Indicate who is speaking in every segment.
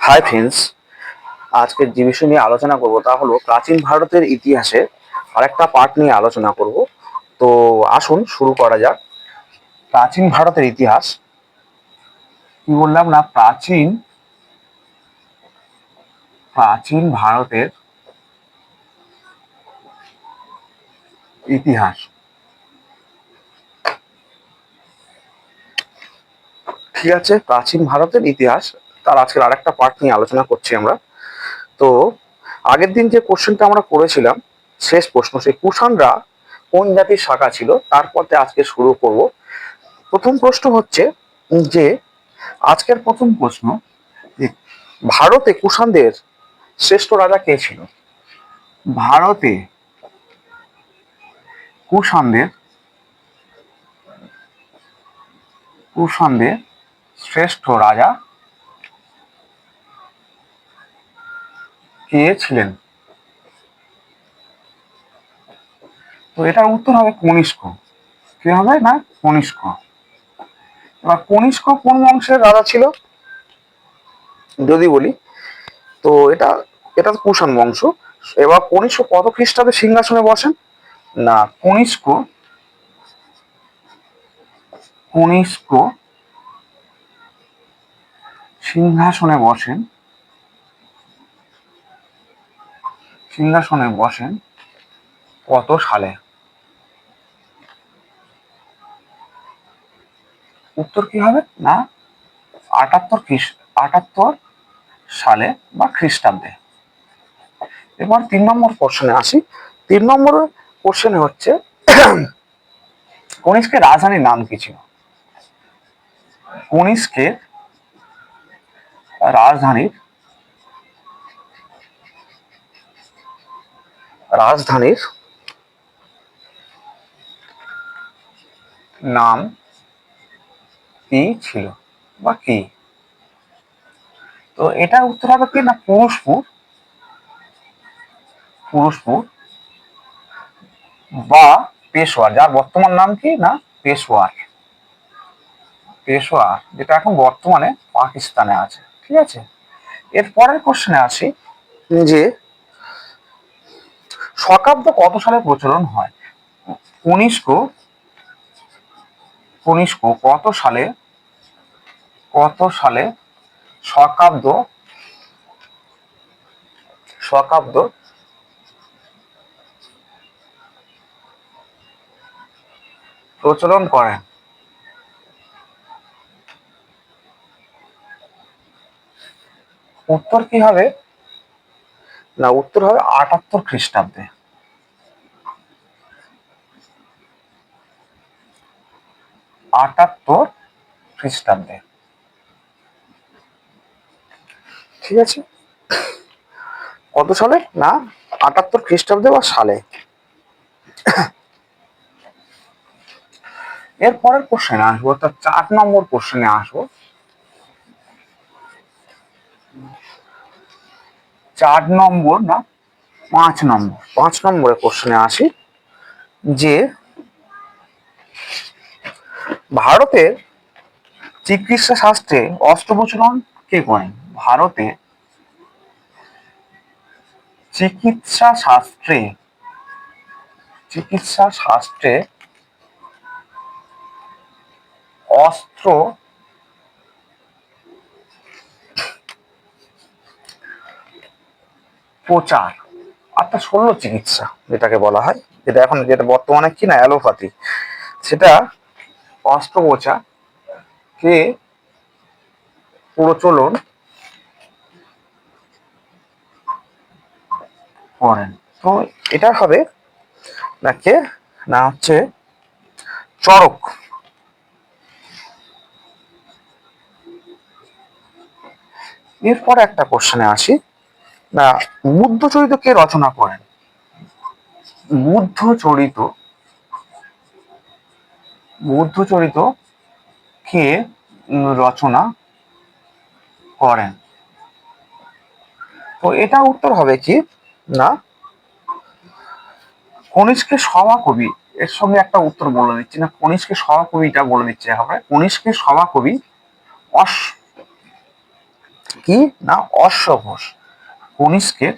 Speaker 1: Hi friends, আজকে যে বিষয় নিয়ে আলোচনা করব তা হলো প্রাচীন ভারতের ইতিহাসে আরেকটা পার্ট নিয়ে আলোচনা করব। তো আসুন শুরু করা যাক। প্রাচীন ভারতের ইতিহাস কি বললাম না, প্রাচীন প্রাচীন ভারতের ইতিহাস। ঠিক আছে, প্রাচীন ভারতের ইতিহাস তার আজকের আরেকটা পার্ট নিয়ে আলোচনা করছি আমরা। তো আগের দিন যে কোশ্চেনটা আমরা করেছিলাম, শেষ প্রশ্ন, সেই কুষাণরা কোন জাতির শাখা ছিল, তারপর আজকে শুরু করব। প্রথম প্রশ্ন হচ্ছে যে আজকের প্রথম প্রশ্ন যে ভারতে কুষাণদের শ্রেষ্ঠ রাজা কে ছিল? ভারতে কুষাণদের কুষাণদের শ্রেষ্ঠ রাজা কে ছিলেন? তো এটার উত্তর হবে কনিষ্ক। কি হবে না, কনিষ্ক। এবার কনিষ্ক কোন বংশের রাজা ছিল যদি বলি, তো এটা এটা কুষাণ বংশ। এবার কনিষ্ক কত খ্রিস্টাব্দে সিংহাসনে বসেন? না, কনিষ্ক কনিষ্ক সিংহাসনে বসেন কত সালে? উত্তর কি হবে না, 78 সালে বা খ্রিস্টাব্দে। এবার 3 নম্বর কোশ্চেনে আসি। 3 নম্বর কোশ্চেনে হচ্ছে কনিষ্কের রাজধানীর নাম কি ছিল? কনিষ্কের রাজধানীর রাজধানীর নাম কি ছিল বা কি? তো এটা উত্তর হবে কি না, পুরুষপুর বা পেশোয়ার, যার বর্তমান নাম কি না, পেশোয়ার, যেটা এখন বর্তমানে পাকিস্তানে আছে। ঠিক আছে, এর পরের কোশ্চেনে আসি যে শকাব্দ কত সালে প্রচলন হয়? কনিষ্ক কনিষ্ক কত সালে শকাব্দ শকাব্দ প্রচলন করেন? উত্তর কি হবে না, উত্তর হবে 78 খ্রিস্টাব্দে। 78 খ্রিস্টাব্দে। ঠিক আছে, কত সালে না, 78 খ্রিস্টাব্দে বা সালে। এর পরের কোশ্চেনে আসবো, অর্থাৎ 4 নম্বর কোশ্চেনে আসবো। 4 নম্বর না, 5 নম্বরের কোশ্চেনে আসি যে ভারতের চিকিৎসা শাস্ত্রে অস্ত্রোপচারণ কে করেন? ভারতে চিকিৎসা শাস্ত্রে অস্ত্র প্রচার অর্থাৎ শল্য চিকিৎসা যেটাকে বলা হয়, যেটা বর্তমানে কি না, অ্যালোপ্যাথি, সেটা অস্ত্রোপচার কে প্রচলন করেন? তো এটা হবে না কে না, হচ্ছে চরক। এরপর একটা কোশ্চেনে আসি না, বুদ্ধ চরিত কে রচনা করেন? বুদ্ধ চরিত কে রচনা করেন? তো এটা উত্তর হবে কি না, কনিষ্কের সভাকবি। এর সঙ্গে একটা উত্তর বলে দিচ্ছি না, কনিষ্কের সভাকবিটা বলে দিচ্ছে হবে, কনিষ্কের সভাকবি কি না অশ্ব ঘোষ, কনিষ্কের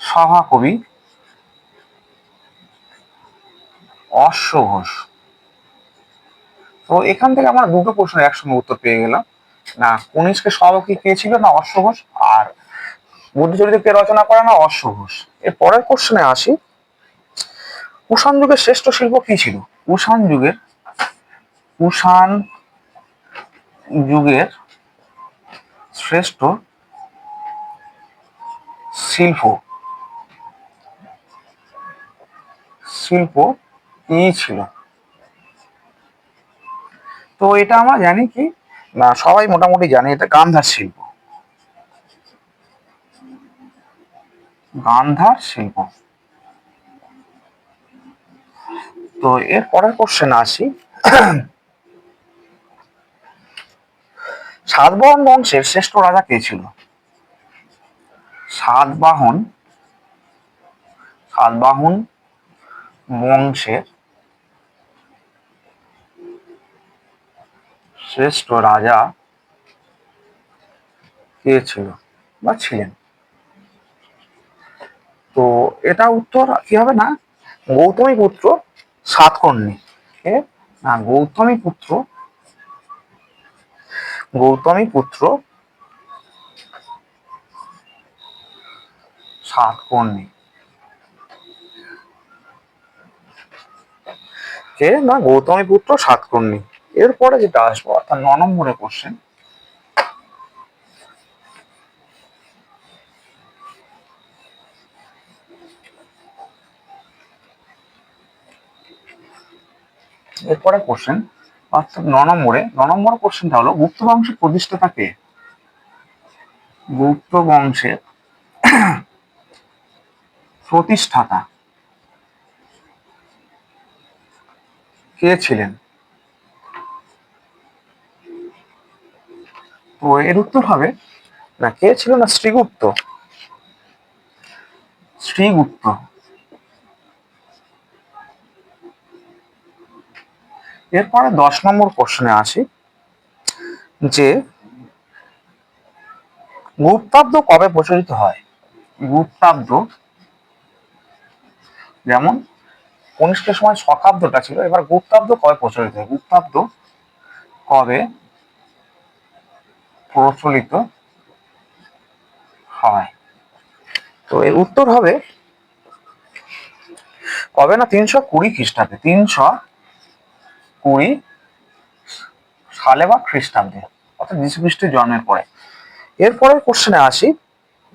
Speaker 1: সভাকবি অশ্ব ঘোষ। তো এখান থেকে আমরা দুটো প্রশ্নের একসঙ্গে উত্তর পেয়ে গেলাম, না কনিষ্কের সভাকবি কে ছিল না অশ্ব ঘোষ, আর বুদ্ধিচরিত্র কে রচনা করে না অশ্ব ঘোষ। এর পরের কোশ্চেনে আসি, কুষাণ যুগের শ্রেষ্ঠ শিল্প কি ছিল? কুষাণ যুগের শ্রেষ্ঠ শিল্প শিল্প কি ছিল? তো এটা আমরা জানি কি না, সবাই মোটামুটি জানি, এটা গান্ধার শিল্প। গান্ধার শিল্প। তো এর পরের কোশ্চেন আসি, সাতবাহন বংশের শ্রেষ্ঠ রাজা কে ছিল? সাতবাহন সাতবাহন বংশের শ্রেষ্ঠ রাজা কে ছিল বা ছিলেন? তো এটা উত্তর কি হবে না, গৌতমী পুত্র সাতকর্ণী। কে না, গৌতমী পুত্র সাতকর্ণী। কে না, গৌতমী পুত্র সাতকর্ণী। এরপরে যেটা আসবো অর্থাৎ 9 নম্বরের কোশ্চেন, এরপরে কোশ্চেন অর্থাৎ 9 নম্বর কোশ্চেনটা হলো, গুপ্ত বংশের প্রতিষ্ঠাতা কে? গুপ্ত বংশের প্রতিষ্ঠাতা কে ছিলেন? তো এর উত্তর হবে না, কে ছিল না, শ্রীগুপ্ত। শ্রীগুপ্ত। এরপরে 10 নম্বর কোশ্চেনে আসি, যে গুপ্তাব্দ কবে প্রচলিত হয়? গুপ্তাব্দ, যেমন কনিষ্কের সময় শকাব্দটা ছিল, এবার গুপ্তাব্দ কবে প্রচলিত হয়? গুপ্তাব্দ কবে প্রচলিত হয়? তো এর উত্তর হবে কবে না, 320 খ্রিস্টাব্দে, 320 সালে বা খ্রিস্টাব্দে, অর্থাৎ যীশু খ্রিস্টের জন্মের পরে। এরপরের কোশ্চেনে আসি,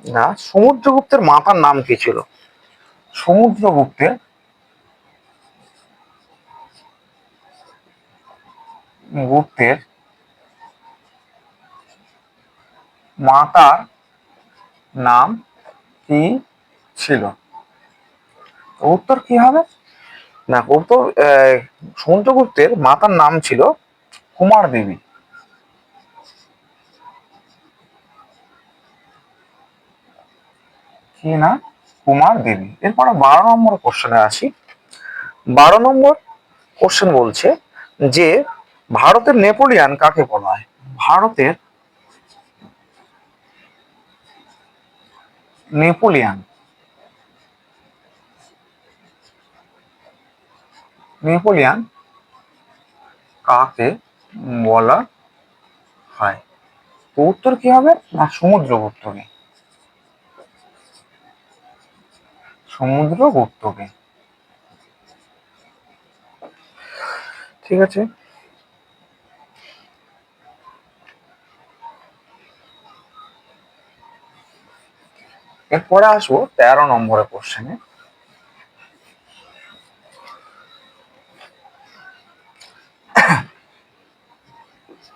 Speaker 1: না সমুদ্রগুপ্তের মাতার নাম কি ছিল? সমুদ্রগুপ্তের গুপ্তের মাতার নাম কি ছিল? উত্তর কি হবে না, উত্তর সমুদ্রগুপ্তের মাতার নাম ছিল কুমার দেবী। কি না, কুমার দেবী। এরপরে 12 নম্বর কোশ্চেনে আসি, 12 নম্বর কোশ্চেন বলছে যে ভারতের নেপোলিয়ান কাকে বলা হয়? ভারতের নেপোলিয়ান নেপোলিয়ান কাকে বলা হয়? তো উত্তর কি হবে না, সমুদ্রগুপ্তকে। সমুদ্রগুপ্তকে। ঠিক আছে। এরপরে আসবো 13 নম্বরের কোশ্চেনে,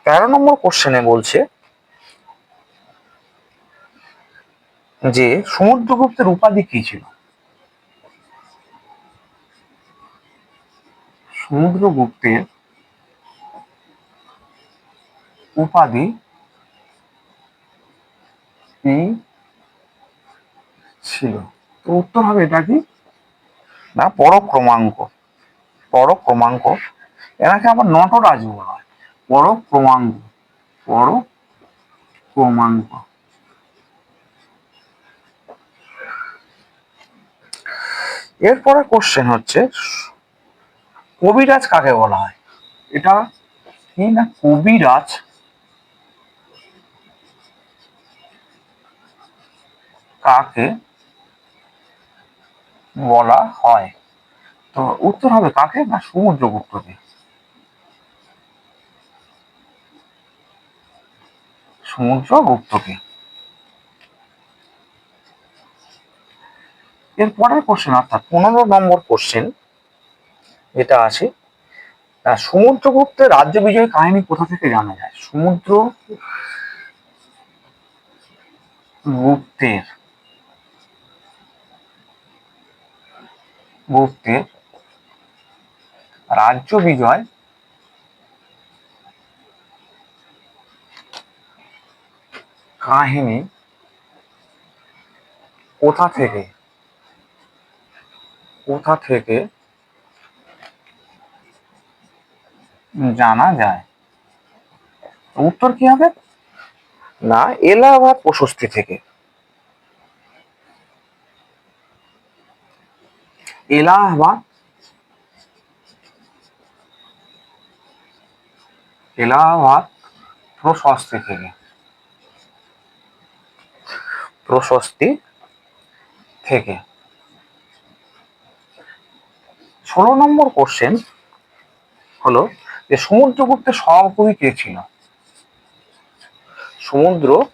Speaker 1: 13 নম্বর কোশ্চেনে বলছে যে সমুদ্রগুপ্তের উপাধি কি ছিল? সমুদ্রগুপ্তের উপাধি কি ছিল? তো উত্তর হবে এটা কি না, পরক্রমাঙ্ক। পরক্রমাঙ্ক। এনাকে আবার নটরাজ বলা হয়। পরব ক্রমাঙ্ক, পরব ক্রমাঙ্ক। এরপরে কোশ্চেন হচ্ছে কবিরাজ কাকে বলা হয়? এটা কি না, কবিরাজ কাকে বলা হয়? তো উত্তর হবে কাকে না, সমুদ্রগুপ্তকে। সমুদ্রগুপ্তকে। এর পরের কোশ্চেন অর্থাৎ 15 নম্বর কোশ্চেন যেটা আছে, সমুদ্রগুপ্তের রাজ্য বিজয় কাহিনী কোথা থেকে জানা যায়? সমুদ্রগুপ্তের গুপ্তের রাজ্য বিজয় কাহিনী কোথা থেকে জানা যায়? উত্তর কি হবে না, এলাহাবাদ প্রশস্তি থেকে। এলাহাবাদ এলাহাবাদ প্রশস্তি থেকে, প্রশস্তি থেকে। 16 নম্বর কোশ্চেন হলো যে সমুদ্রগুপ্তের সভাকবি কে ছিল? সমুদ্রগুপ্তের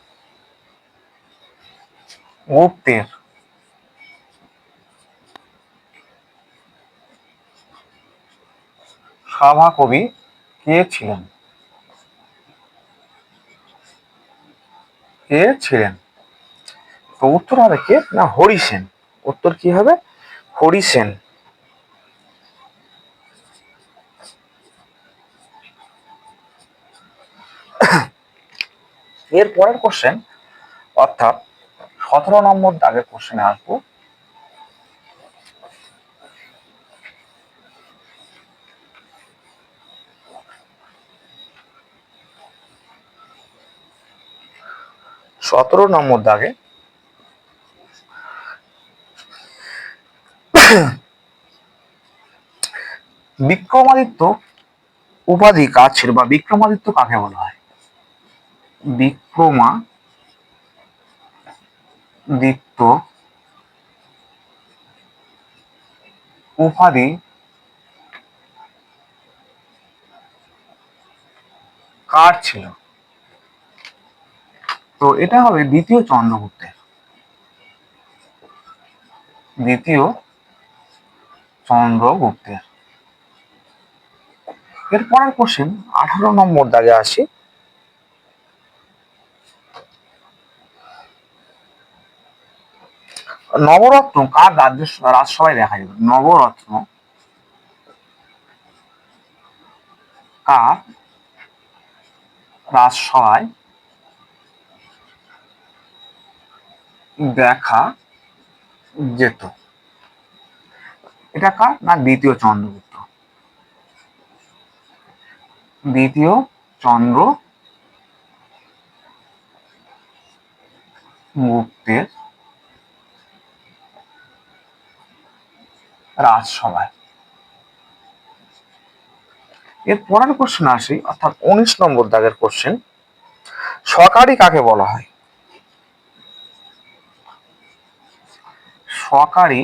Speaker 1: সভাকবি কে ছিলেন? তো উত্তর হবে কে না, হরিসেন। উত্তর কি হবে, হরিসেন। এর পরের কোশ্চেন অর্থাৎ 17 নম্বর দাগের কোশ্চেনে আসবো। সতেরো নম্বর দাগে বিক্রমাদিত্য উপাধি কার ছিল বা বিক্রমাদিত্য কাকে বলা হয়? বিক্রমাদিত্য উপাধি কার ছিল? তো এটা হবে দ্বিতীয় চন্দ্রগুপ্তের। এর পরের কোশ্চেন 18 নম্বর দাগে আসি। নবরত্ন কার রাজসভায় দেখা যাবে? নবরত্ন কার রাজসভায় দেখা যেত? এটা কার না, দ্বিতীয় চন্দ্রগুপ্তের রাজসভায়। এর পরের কোশ্চেন আসি অর্থাৎ 19 নম্বর দাগের কোশ্চেন, সরকারি কাকে বলা হয়? সরকারি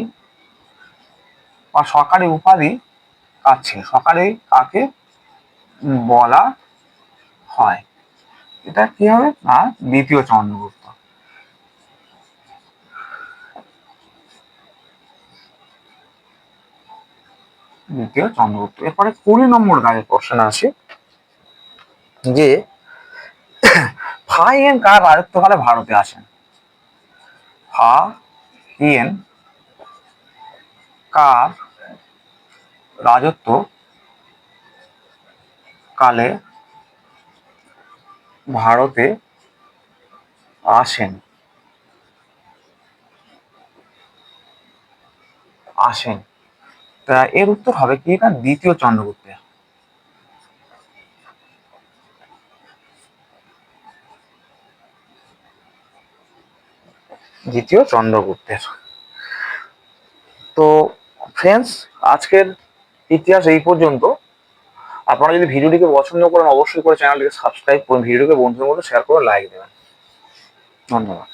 Speaker 1: বা সরকারি উপাধি কার ছিল? সরকারি কাকে বলা হয়? এটা কি হবে না, দ্বিতীয় চন্দ্রগুপ্ত। এরপরে 20 নম্বর দাগের কোশ্চেন আসি যে ফাহিয়েন কার রাজত্বকালে ভারতে আসেন? ফাহিয়েন কার রাজত্ব কালে ভারতে আসেন? তা এর উত্তর হবে কি না, দ্বিতীয় চন্দ্রগুপ্তের। দ্বিতীয় চন্দ্রগুপ্তের। তো ফ্রেন্ডস, আজকের ইতিহাস এই পর্যন্ত। আপনারা যদি ভিডিওটিকে পছন্দ করেন অবশ্যই করে চ্যানেলটিকে সাবস্ক্রাইব করুন, ভিডিওটিকে বন্ধুদের মধ্যে শেয়ার করে লাইক দেবেন। ধন্যবাদ।